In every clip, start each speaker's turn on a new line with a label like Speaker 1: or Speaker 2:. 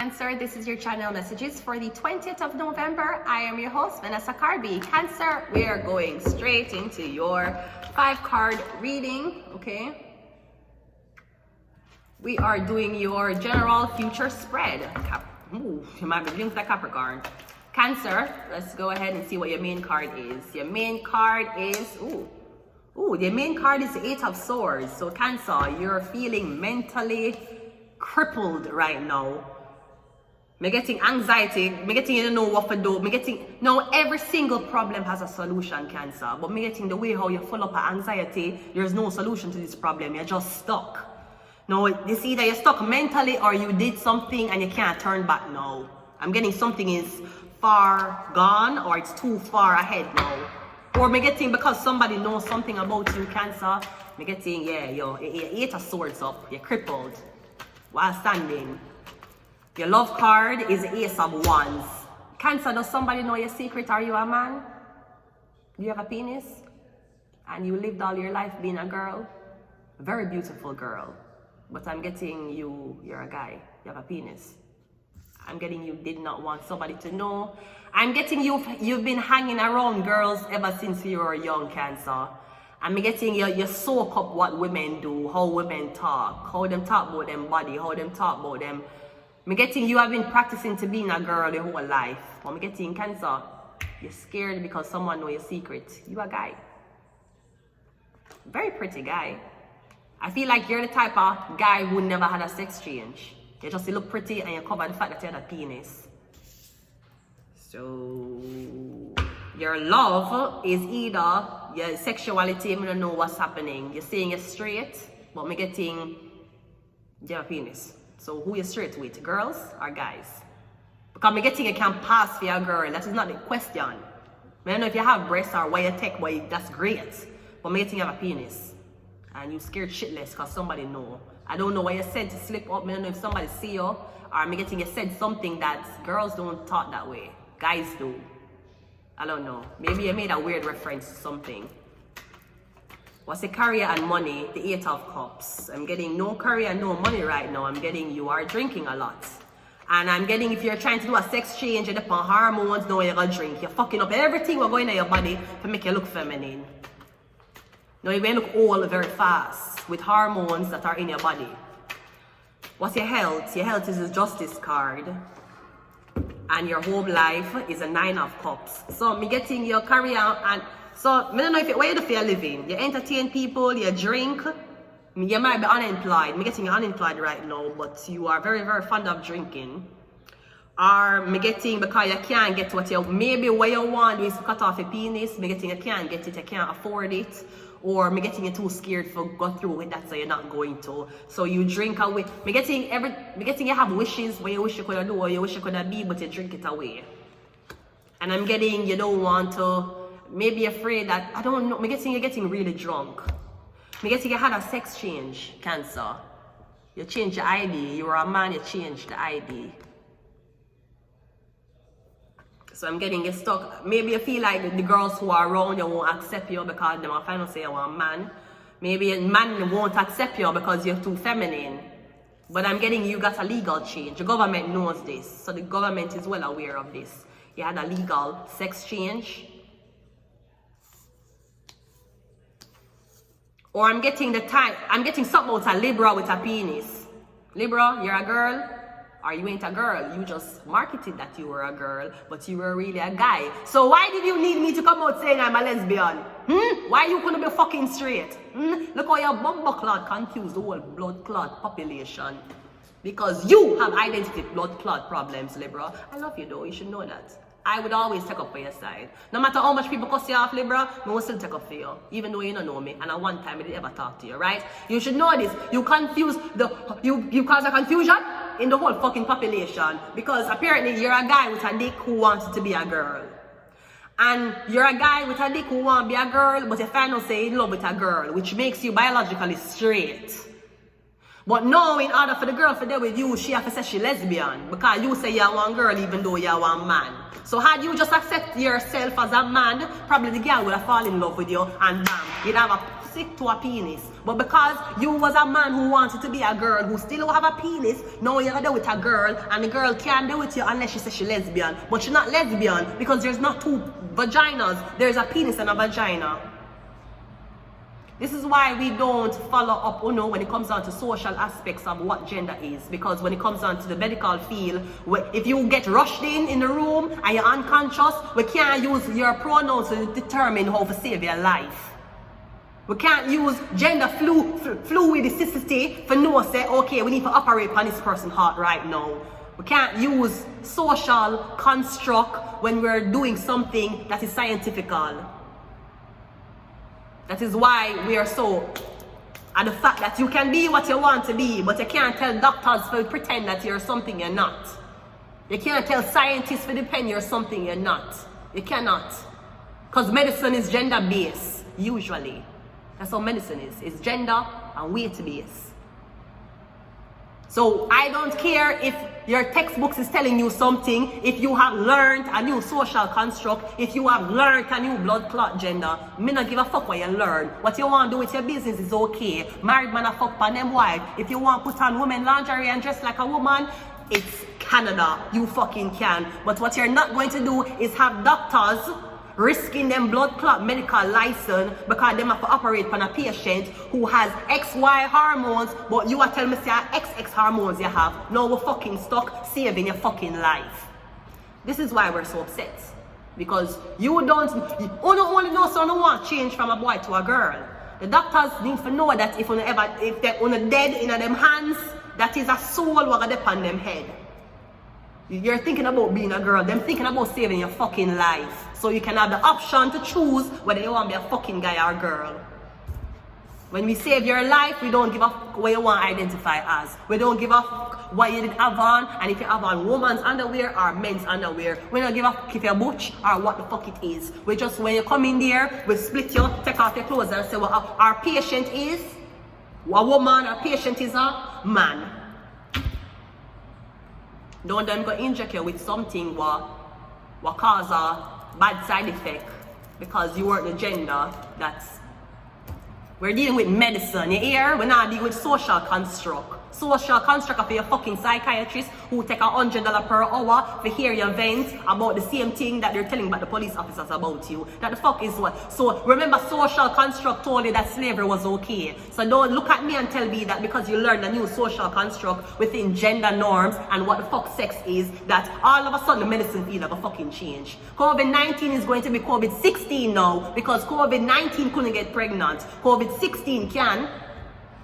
Speaker 1: Cancer, this is your channel messages for the 20th of November. I am your host, Vanessa Carby. Cancer, we are going straight into your 5-card reading, okay? We are doing your general future spread. Ooh, you might be linked to Capricorn. Cancer, let's go ahead and see what your main card is. Your main card is, the main card is the 8 of Swords. So Cancer, you're feeling mentally crippled right now. Me getting anxiety, me getting you don't know what to do, me getting, now every single problem has a solution, Cancer, but me getting the way how you're full up of anxiety, there's no solution to this problem, you're just stuck. Now, it's either you're stuck mentally or you did something and you can't turn back now. I'm getting something is far gone or it's too far ahead now. Or me getting because somebody knows something about you, Cancer, me getting, yeah, you're 8 of Swords up, you're crippled while standing. Your love card is Ace of Wands. Cancer, does somebody know your secret? Are you a man? Do you have a penis? And you lived all your life being a girl? A very beautiful girl. But I'm getting you're a guy. You have a penis. I'm getting you did not want somebody to know. I'm getting you've been hanging around girls ever since you were young, Cancer. I'm getting you soak up what women do, how women talk, how them talk about them body, how them talk about them. I'm getting you have been practicing to being a girl your whole life. But I'm getting Cancer, you're scared because someone knows your secret. You a guy. Very pretty guy. I feel like you're the type of guy who never had a sex change. You just look pretty and you cover the fact that you had a penis. So your love is either your sexuality, I don't know what's happening. You're saying you're straight, but I'm getting you have a penis. So who you straight with, girls or guys? Because I'm getting you can pass for a girl. That is not the question. I don't know if you have breasts or why you take, that's great. But I'm getting you have a penis. And you scared shitless because somebody know. I don't know why you said to slip up. I don't know if somebody see you. Or I'm getting you said something that girls don't talk that way. Guys do. I don't know. Maybe you made a weird reference to something. What's the career and money? The 8 of Cups. I'm getting no career, no money right now. I'm getting you are drinking a lot. And I'm getting if you're trying to do a sex change, you're upon hormones, no, you're gonna drink. You're fucking up everything we're going in your body to make you look feminine. Now you're going to look old very fast with hormones that are in your body. What's your health? Your health is the Justice card. And your home life is a 9 of Cups. So me getting your career and so I don't know if what you do for your living. You entertain people, you drink. You might be unemployed. Me getting you unemployed right now, but you are very, very fond of drinking. Or me getting because you can't get what you maybe what you want is to cut off your penis. Me getting you can't get it, you can't afford it. Or me getting you too scared to go through with that, so you're not going to. So you drink away. Me getting you have wishes where you wish you could do or you wish you could be, but you drink it away. And I'm getting you don't want to. Maybe afraid that I don't know. Me getting you getting really drunk. Me getting you had a sex change, Cancer. You changed your ID. You were a man. You changed the ID. So I'm getting you stuck. Maybe you feel like the girls who are around you won't accept you because they might find out say you are a man. Maybe a man won't accept you because you're too feminine. But I'm getting you got a legal change. The government knows this. So the government is well aware of this. You had a legal sex change. Or I'm getting something about a Libra with a penis. Libra, you're a girl. Or you ain't a girl, you just marketed that you were a girl, but you were really a guy. So why did you need me to come out saying I'm a lesbian? Why you couldn't be fucking straight? Look how your bumper clot confused the whole blood clot population. Because you have identity blood clot problems, Libra. I love you though, you should know that. I would always take up for your side. No matter how much people cuss you off, Libra, I will still take up for you. Even though you don't know me, and at one time I didn't ever talk to you, right? You should know this. You confuse you cause a confusion in the whole fucking population because apparently you're a guy with a dick who wants to be a girl. And you're a guy with a dick who wants to be a girl, but you find out say in love with a girl, which makes you biologically straight. But now, in order for the girl to deal with you, she has to say she's lesbian because you say you're one girl even though you're one man. So had you just accept yourself as a man, probably the girl would have fallen in love with you and bam, you'd have a sick to a penis. But because you was a man who wanted to be a girl who still have a penis, now you're there with a girl and the girl can't do with you unless she says she's lesbian. But she's not lesbian because there's not two vaginas. There's a penis and a vagina. This is why we don't follow up, when it comes down to social aspects of what gender is. Because when it comes down to the medical field, if you get rushed in the room and you're unconscious, we can't use your pronouns to determine how to save your life. We can't use gender fluidity for no say, okay, we need to operate on this person's heart right now. We can't use social construct when we're doing something that is scientifical. That is why we are so, and the fact that you can be what you want to be, but you can't tell doctors to pretend that you're something you're not. You can't tell scientists to pretend you're something you're not. You cannot. Because medicine is gender-based, usually. That's how medicine is. It's gender and weight-based. So I don't care if your textbooks is telling you something, if you have learned a new social construct, if you have learned a new blood clot gender. Me not give a fuck what you learn. What you want to do with your business is okay. Married man a fuck on them wife. If you want to put on women lingerie and dress like a woman, it's Canada. You fucking can. But what you're not going to do is have doctors risking them blood clot medical license because they have to operate on a patient who has XY hormones, but you are telling me say XX hormones you have. Now we're fucking stuck saving your fucking life. This is why we're so upset. Because you don't only know someone want change from a boy to a girl. The doctors need to know that if they're dead in them hands, that is a soul what go on them head. You're thinking about being a girl, them thinking about saving your fucking life. So you can have the option to choose whether you want to be a fucking guy or a girl. When we save your life, we don't give a fuck what you want to identify as. We don't give a fuck what you did have on, and if you have on woman's underwear or men's underwear. We don't give a fuck if you're butch or what the fuck it is. We just, when you come in there, we split you, take off your clothes and say what our patient is a woman, our patient is a man. Don't them go inject you with something what cause a bad side effect because you weren't the gender that's. We're dealing with medicine, you hear? We're not dealing with social construct. Social construct of your fucking psychiatrist who take $100 per hour to hear your vent about the same thing that they're telling about the police officers about you. That the fuck is what? So remember, social construct told you that slavery was okay. So don't look at me and tell me that because you learned a new social construct within gender norms and what the fuck sex is, that all of a sudden the medicine field have a fucking change. COVID-19 is going to be COVID-16 now because COVID-19 couldn't get pregnant. COVID-16 can.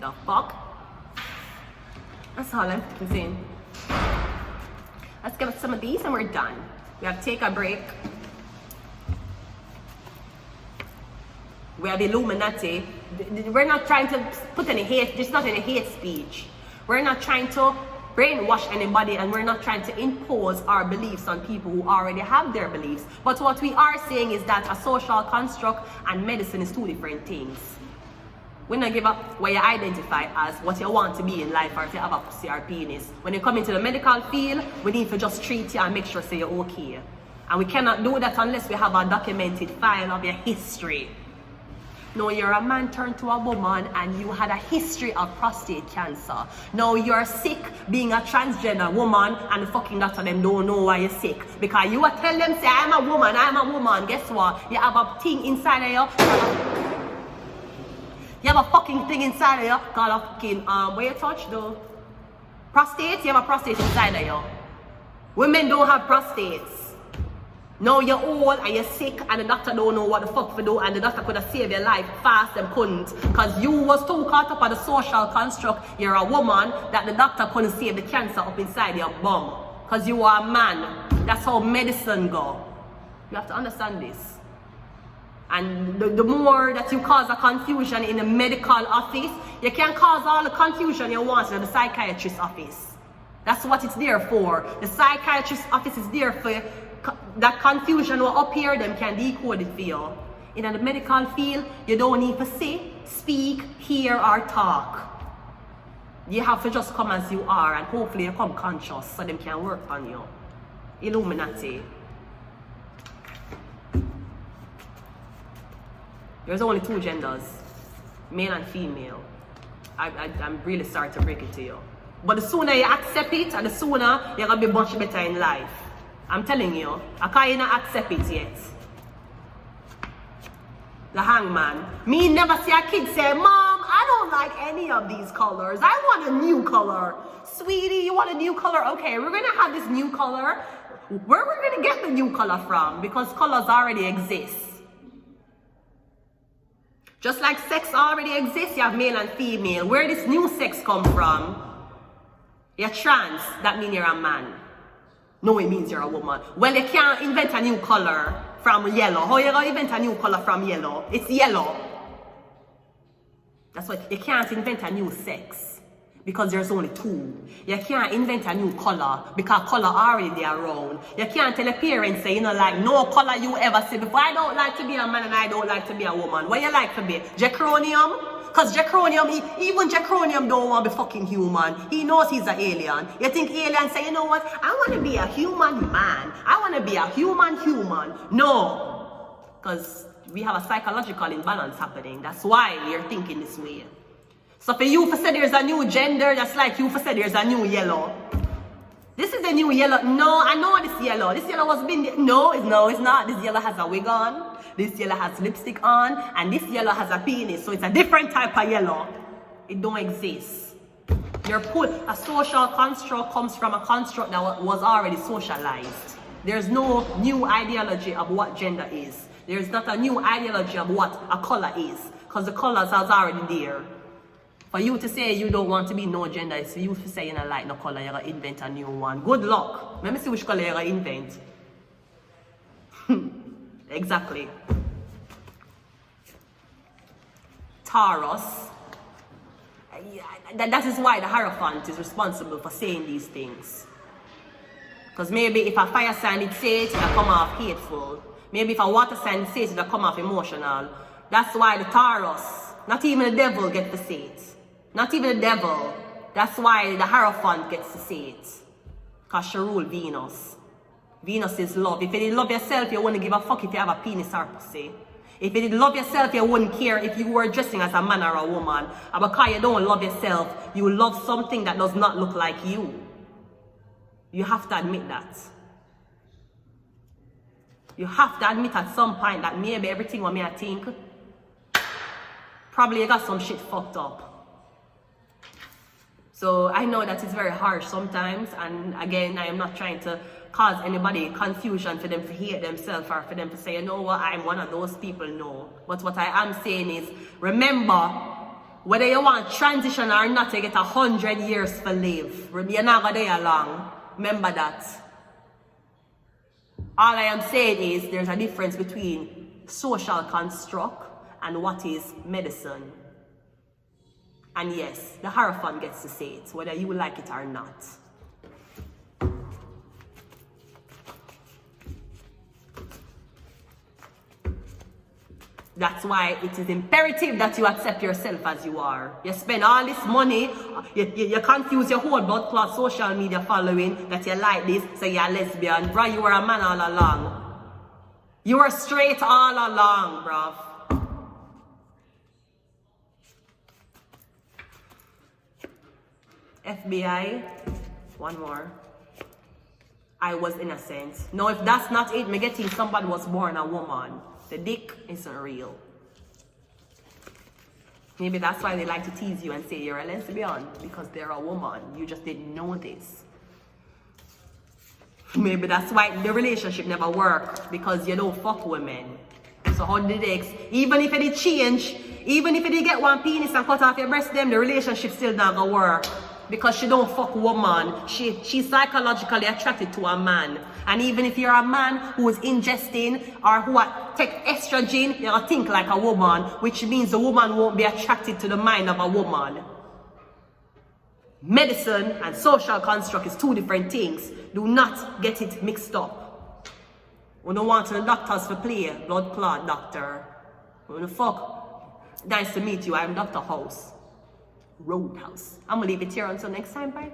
Speaker 1: The fuck? That's all I'm saying. Let's give us some of these and we're done. We have to take a break. We have Illuminati. We're not trying to put any hate, there's not any hate speech. We're not trying to brainwash anybody and we're not trying to impose our beliefs on people who already have their beliefs. But what we are saying is that a social construct and medicine is two different things. We don't give up what you identify as, what you want to be in life, or if you have a pussy or penis. When you come into the medical field, we need to just treat you and make sure say you're okay. And we cannot do that unless we have a documented file of your history. No, you're a man turned to a woman and you had a history of prostate cancer. Now you're sick being a transgender woman and the fucking doctor them don't know why you're sick. Because you are telling them say I'm a woman. Guess what? You have a thing inside of you. You have a fucking thing inside of you called a fucking, where you touch though? Prostate? You have a prostate inside of you. Women don't have prostates. Now you're old and you're sick and the doctor don't know what the fuck to do and the doctor could have saved your life fast and couldn't. Because you was too caught up on the social construct, you're a woman, that the doctor couldn't save the cancer up inside your bum. Because you are a man. That's how medicine go. You have to understand this. And the more that you cause a confusion in the medical office, you can cause all the confusion you want in the psychiatrist's office. That's what it's there for. The psychiatrist's office is there for that confusion will up here, them can decode it for you. In the medical field, you don't need to say, speak, hear, or talk. You have to just come as you are and hopefully you come conscious so them can work on you. Illuminati. There's only two genders. male and female. I'm really sorry to break it to you. But the sooner you accept it, and the sooner you're going to be much better in life. I'm telling you, I can't even accept it yet. The hangman. Me never see a kid say, Mom, I don't like any of these colors. I want a new color. Sweetie, you want a new color? Okay, we're going to have this new color. Where we're going to get the new color from? Because colors already exist. Just like sex already exists, you have male and female. Where this new sex come from? You're trans, that means you're a man. No, it means you're a woman. Well, you can't invent a new color from yellow. How you gonna invent a new color from yellow? It's yellow. That's why you can't invent a new sex because there's only two. You can't invent a new color because color already there around. You can't tell a parent say, you know, like no color you ever see before. I don't like to be a man and I don't like to be a woman. What you like to be? Jacronium? Because even Jacronium don't want to be fucking human. He knows he's an alien. You think alien say, you know what? I want to be a human man. I want to be a human. No. Because we have a psychological imbalance happening. That's why we're thinking this way. So for you to say there's a new gender, that's like you to say there's a new yellow. This is a new yellow. No, I know this yellow. This yellow was been... No, it's not. This yellow has a wig on. This yellow has lipstick on. And this yellow has a penis. So it's a different type of yellow. It don't exist. A social construct comes from a construct that was already socialized. There's no new ideology of what gender is. There's not a new ideology of what a color is. Because the colors are already there. For you to say you don't want to be no gender, it's for you to say you don't like no color, you're going to invent a new one. Good luck. Let me see which color you're going to invent. Exactly. Taurus. That is why the Hierophant is responsible for saying these things. Because maybe if a fire sign it says it, it'll come off hateful. Maybe if a water sign it says it, it'll come off emotional. That's why the Taurus, not even the devil gets to say it. Not even the devil. That's why the Hierophant gets to say it. Because she rule Venus. Venus is love. If you didn't love yourself, you wouldn't give a fuck if you have a penis or pussy. If you didn't love yourself, you wouldn't care if you were dressing as a man or a woman. And because you don't love yourself, you love something that does not look like you. You have to admit that. You have to admit at some point that maybe everything what me I think, probably you got some shit fucked up. So I know that it's very harsh sometimes, and again, I am not trying to cause anybody confusion for them to hate themselves or for them to say, you know what, I'm one of those people, no. But what I am saying is, remember, whether you want transition or not, you get 100 years to live. You're not going to die long. Remember that. All I am saying is, there's a difference between social construct and what is medicine. And yes, the Hierophant gets to say it, whether you like it or not. That's why it is imperative that you accept yourself as you are. You spend all this money, you confuse your whole blood clot social media following that you like this, so you're a lesbian. Bro, you were a man all along. You were straight all along, bruv. FBI, one more. I was innocent. Now, if that's not it, me getting somebody was born a woman. The dick isn't real. Maybe that's why they like to tease you and say you're a lesbian, because they're a woman. You just didn't know this. Maybe that's why the relationship never worked, because you don't fuck women. So how did they, even if it change, even if you get one penis and cut off your breast, then the relationship still not gonna work. Because she don't fuck woman. She's psychologically attracted to a man. And even if you're a man who is ingesting or who take estrogen, you'll think like a woman, which means the woman won't be attracted to the mind of a woman. Medicine and social construct is two different things. Do not get it mixed up. We don't want the doctors to play blood clot doctor. What the fuck? Nice to meet you. I'm Dr. House. Roadhouse. I'm gonna leave it here until next time, bye.